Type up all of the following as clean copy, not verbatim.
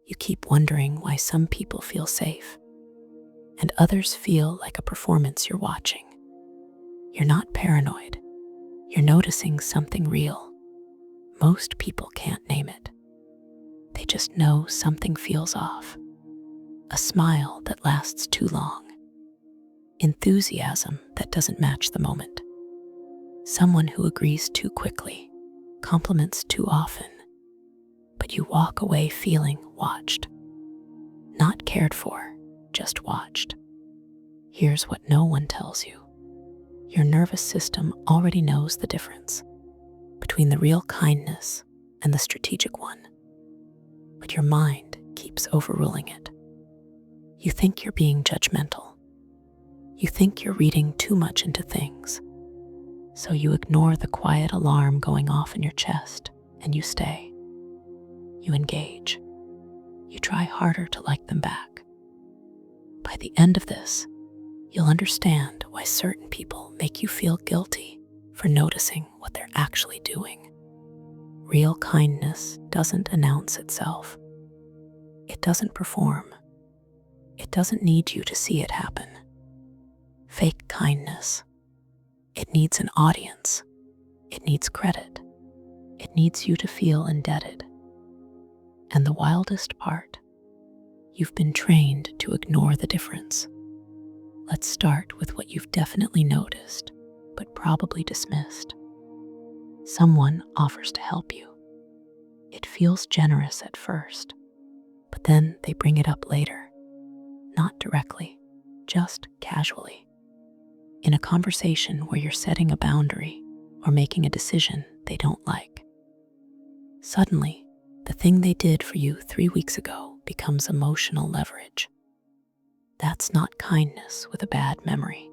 You keep wondering why some people feel safe and others feel like a performance you're watching. You're not paranoid. You're noticing something real. Most people can't name it. They just know something feels off. A smile that lasts too long. Enthusiasm that doesn't match the moment. Someone who agrees too quickly, compliments too often, but you walk away feeling watched. Not cared for, just watched. Here's what no one tells you. Your nervous system already knows the difference between the real kindness and the strategic one, but your mind keeps overruling it. You think you're being judgmental. You think you're reading too much into things. So you ignore the quiet alarm going off in your chest and you stay. You engage. You try harder to like them back. By the end of this, you'll understand why certain people make you feel guilty for noticing what they're actually doing. Real kindness doesn't announce itself. It doesn't perform. It doesn't need you to see it happen. Fake kindness. It needs an audience. It needs credit. It needs you to feel indebted. And the wildest part, you've been trained to ignore the difference. Let's start with what you've definitely noticed, but probably dismissed. Someone offers to help you. It feels generous at first, but then they bring it up later. Not directly, just casually. In a conversation where you're setting a boundary or making a decision they don't like. Suddenly, the thing they did for you 3 weeks ago becomes emotional leverage. That's not kindness with a bad memory.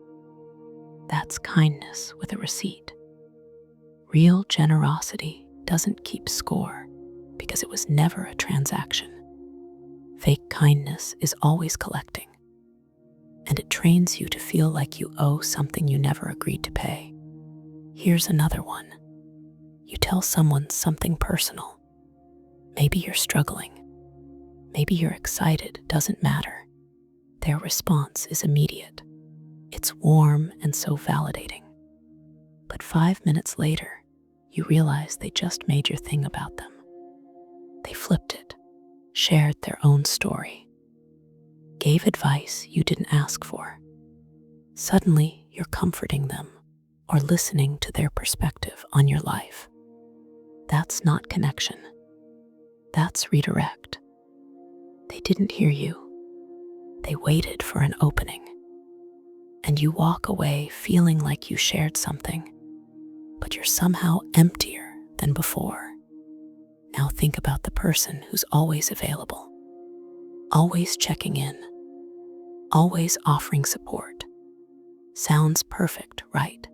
That's kindness with a receipt. Real generosity doesn't keep score because it was never a transaction. Fake kindness is always collecting. And it trains you to feel like you owe something you never agreed to pay. Here's another one. You tell someone something personal. Maybe you're struggling. Maybe you're excited, doesn't matter. Their response is immediate. It's warm and so validating. But 5 minutes later, you realize they just made your thing about them. They flipped it, shared their own story, gave advice you didn't ask for. Suddenly, you're comforting them or listening to their perspective on your life. That's not connection. That's redirect. They didn't hear you. They waited for an opening. And you walk away feeling like you shared something, but you're somehow emptier than before. Now think about the person who's always available, always checking in, always offering support. Sounds perfect, right?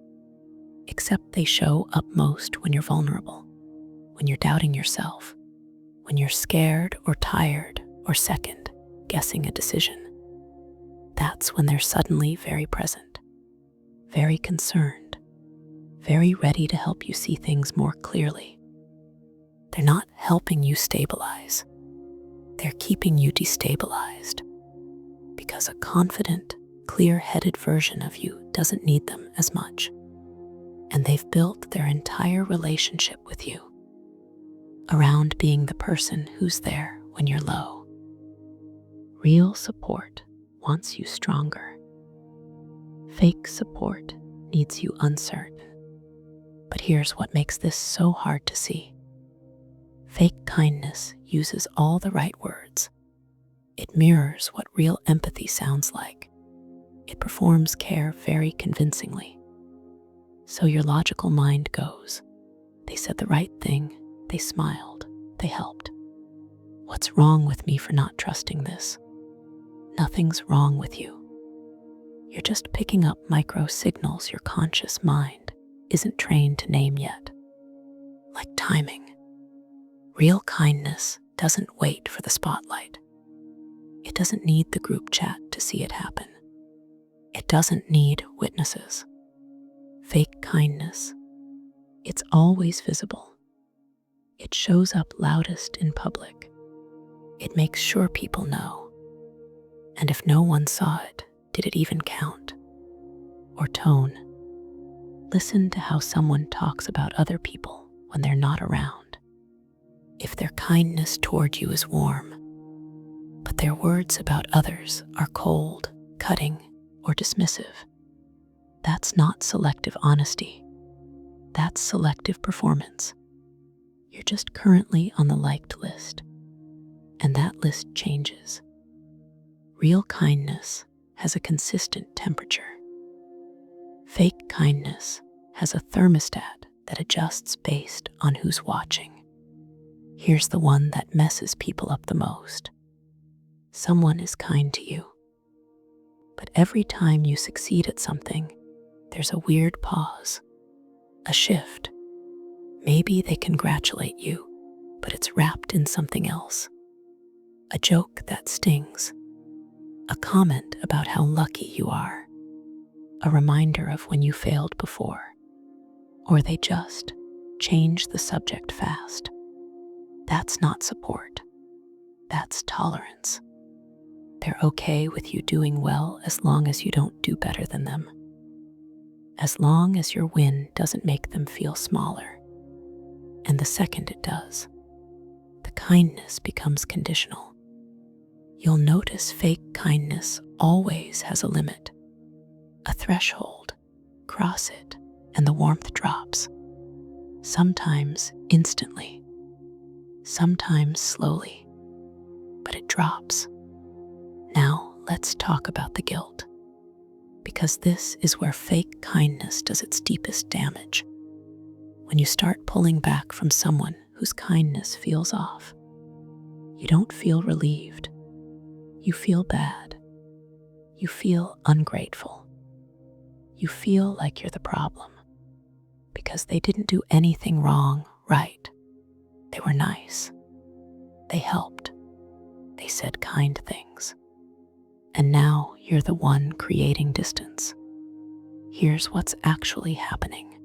Except they show up most when you're vulnerable, when you're doubting yourself, when you're scared or tired or second guessing a decision. That's when they're suddenly very present, very concerned, very ready to help you see things more clearly. They're not helping you stabilize. They're keeping you destabilized because a confident, clear-headed version of you doesn't need them as much. And they've built their entire relationship with you around being the person who's there when you're low. Real support wants you stronger. Fake support needs you uncertain. But here's what makes this so hard to see. Fake kindness uses all the right words. It mirrors what real empathy sounds like. It performs care very convincingly. So your logical mind goes, they said the right thing, they smiled, they helped. What's wrong with me for not trusting this? Nothing's wrong with you. You're just picking up micro signals your conscious mind isn't trained to name yet. Like timing. Real kindness doesn't wait for the spotlight. It doesn't need the group chat to see it happen. It doesn't need witnesses. Fake kindness, it's always visible. It shows up loudest in public. It makes sure people know. And if no one saw it, did it even count? Or tone. Listen to how someone talks about other people when they're not around. If their kindness toward you is warm, but their words about others are cold, cutting, or dismissive, that's not selective honesty. That's selective performance. You're just currently on the liked list, and that list changes. Real kindness has a consistent temperature. Fake kindness has a thermostat that adjusts based on who's watching. Here's the one that messes people up the most. Someone is kind to you, but every time you succeed at something, there's a weird pause, a shift. Maybe they congratulate you, but it's wrapped in something else. A joke that stings, a comment about how lucky you are, a reminder of when you failed before, or they just change the subject fast. That's not support. That's tolerance. They're okay with you doing well as long as you don't do better than them. As long as your win doesn't make them feel smaller. And the second it does, the kindness becomes conditional. You'll notice fake kindness always has a limit, a threshold. Cross it, and the warmth drops. Sometimes instantly, sometimes slowly, but it drops. Now let's talk about the guilt, because this is where fake kindness does its deepest damage. When you start pulling back from someone whose kindness feels off, you don't feel relieved. You feel bad. You feel ungrateful. You feel like you're the problem because they didn't do anything wrong, right? They were nice. They helped. They said kind things. And now you're the one creating distance. Here's what's actually happening.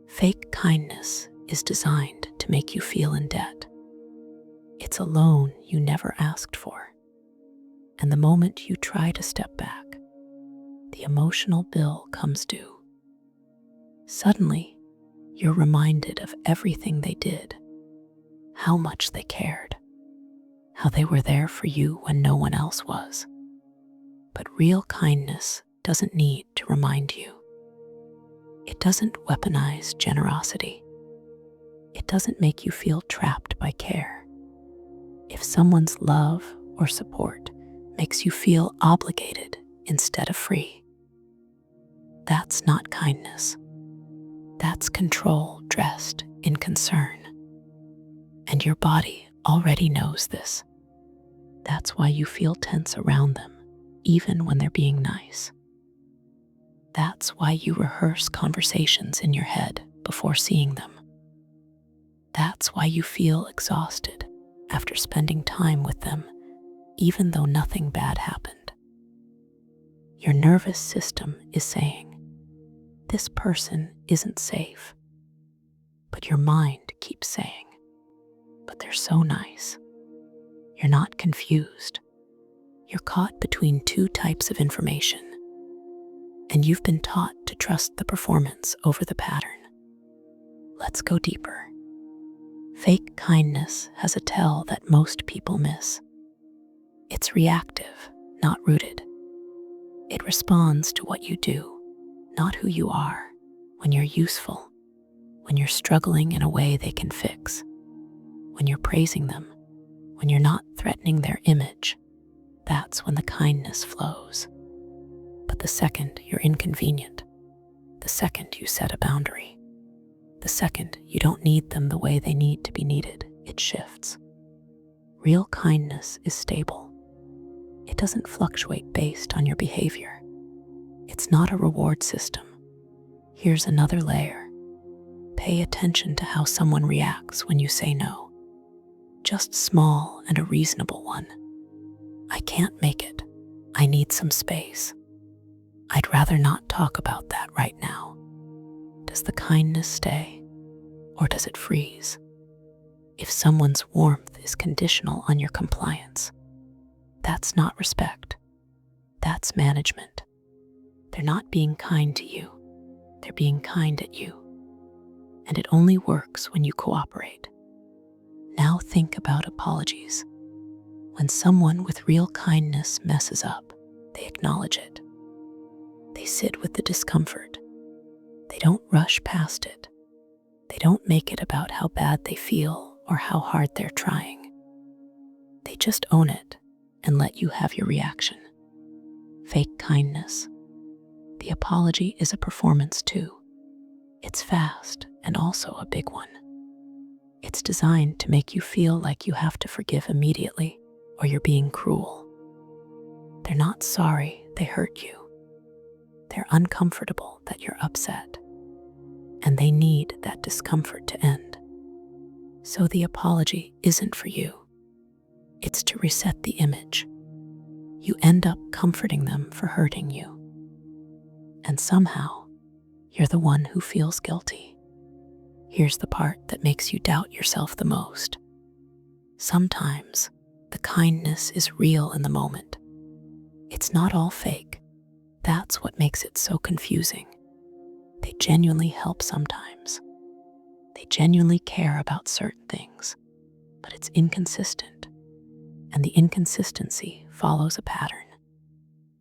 Fake kindness is designed to make you feel in debt. It's a loan you never asked for. And the moment you try to step back, the emotional bill comes due. Suddenly, you're reminded of everything they did, how much they cared, how they were there for you when no one else was. But real kindness doesn't need to remind you. It doesn't weaponize generosity. It doesn't make you feel trapped by care. If someone's love or support makes you feel obligated instead of free, that's not kindness. That's control dressed in concern. And your body already knows this. That's why you feel tense around them, even when they're being nice. That's why you rehearse conversations in your head before seeing them. That's why you feel exhausted after spending time with them, even though nothing bad happened. Your nervous system is saying, this person isn't safe. But your mind keeps saying, but they're so nice. You're not confused. You're caught between two types of information, and you've been taught to trust the performance over the pattern. Let's go deeper. Fake kindness has a tell that most people miss. It's reactive, not rooted. It responds to what you do, not who you are, when you're useful, when you're struggling in a way they can fix, when you're praising them, when you're not threatening their image. That's when the kindness flows. But the second you're inconvenient, the second you set a boundary, the second you don't need them the way they need to be needed, it shifts. Real kindness is stable. It doesn't fluctuate based on your behavior. It's not a reward system. Here's another layer. Pay attention to how someone reacts when you say no. Just small and a reasonable one. I can't make it. I need some space. I'd rather not talk about that right now. Does the kindness stay, or does it freeze? If someone's warmth is conditional on your compliance. That's not respect. That's management. They're not being kind to you. They're being kind at you. And it only works when you cooperate. Now think about apologies. When someone with real kindness messes up, they acknowledge it. They sit with the discomfort. They don't rush past it. They don't make it about how bad they feel or how hard they're trying. They just own it and let you have your reaction. Fake kindness. The apology is a performance too. It's fast and also a big one. It's designed to make you feel like you have to forgive immediately or you're being cruel. They're not sorry they hurt you. They're uncomfortable that you're upset, and they need that discomfort to end. So the apology isn't for you. It's to reset the image. You end up comforting them for hurting you. And somehow, you're the one who feels guilty. Here's the part that makes you doubt yourself the most. Sometimes, the kindness is real in the moment. It's not all fake. That's what makes it so confusing. They genuinely help sometimes. They genuinely care about certain things, but it's inconsistent. And the inconsistency follows a pattern.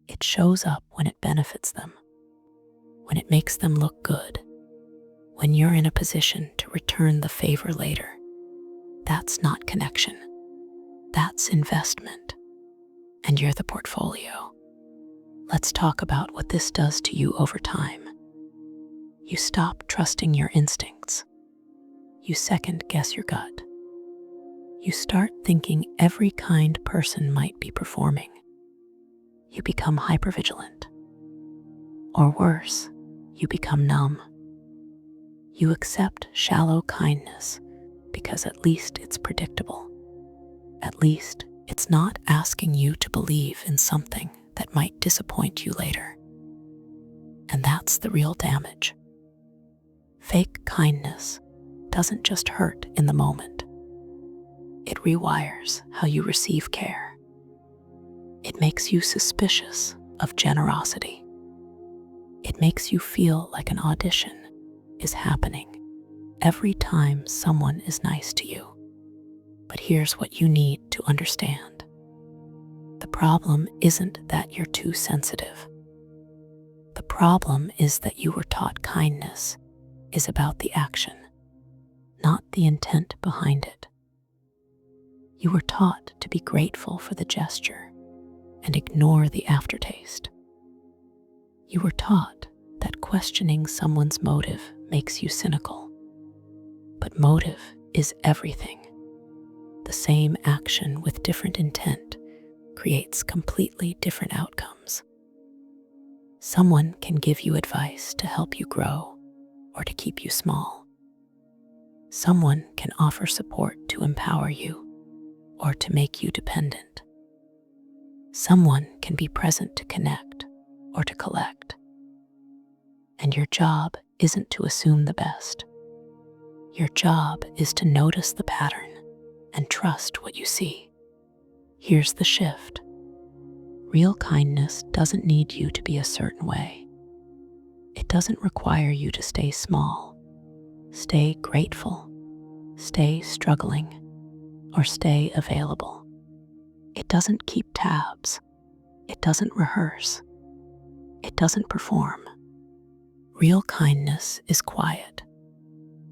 It shows up when it benefits them, when it makes them look good, when you're in a position to return the favor later. That's not connection. That's investment. And you're the portfolio. Let's talk about what this does to you over time. You stop trusting your instincts. You second guess your gut. You start thinking every kind person might be performing. You become hypervigilant. Or worse, you become numb. You accept shallow kindness because at least it's predictable. At least it's not asking you to believe in something that might disappoint you later. And that's the real damage. Fake kindness doesn't just hurt in the moment. It rewires how you receive care. It makes you suspicious of generosity. It makes you feel like an audition is happening every time someone is nice to you. But here's what you need to understand. The problem isn't that you're too sensitive. The problem is that you were taught kindness is about the action, not the intent behind it. You were taught to be grateful for the gesture and ignore the aftertaste. You were taught that questioning someone's motive makes you cynical. But motive is everything. The same action with different intent creates completely different outcomes. Someone can give you advice to help you grow or to keep you small. Someone can offer support to empower you or to make you dependent. Someone can be present to connect or to collect. And your job isn't to assume the best. Your job is to notice the pattern and trust what you see. Here's the shift. Real kindness doesn't need you to be a certain way. It doesn't require you to stay small, stay grateful, stay struggling, or stay available. It doesn't keep tabs. It doesn't rehearse. It doesn't perform. Real kindness is quiet.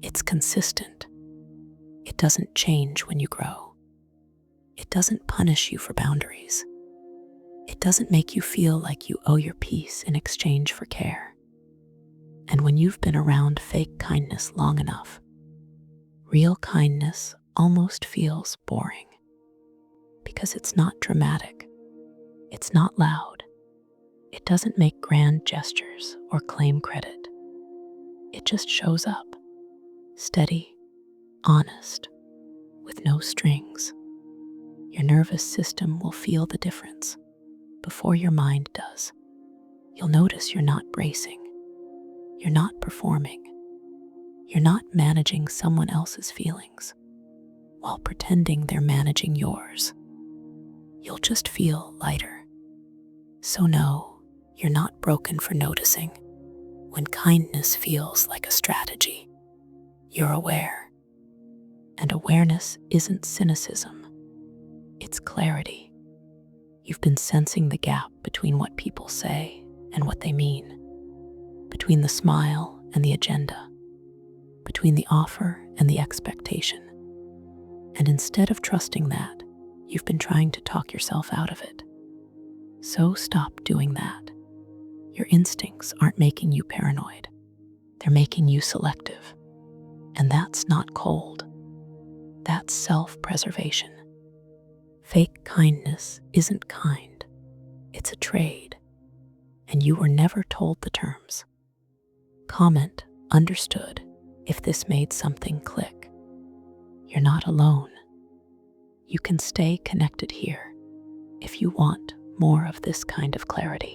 It's consistent. It doesn't change when you grow. It doesn't punish you for boundaries. It doesn't make you feel like you owe your peace in exchange for care. And when you've been around fake kindness long enough, real kindness almost feels boring. Because it's not dramatic. It's not loud. It doesn't make grand gestures or claim credit. It just shows up, steady, honest, with no strings. Your nervous system will feel the difference before your mind does. You'll notice you're not bracing. You're not performing. You're not managing someone else's feelings. while pretending they're managing yours. You'll just feel lighter. So no, you're not broken for noticing when kindness feels like a strategy. You're aware. And awareness isn't cynicism. It's clarity. You've been sensing the gap between what people say and what they mean, between the smile and the agenda, between the offer and the expectation. And instead of trusting that, you've been trying to talk yourself out of it. So stop doing that. Your instincts aren't making you paranoid. They're making you selective. And that's not cold. That's self-preservation. Fake kindness isn't kind. It's a trade. And you were never told the terms. Comment understood if this made something click. You're not alone. You can stay connected here if you want more of this kind of clarity.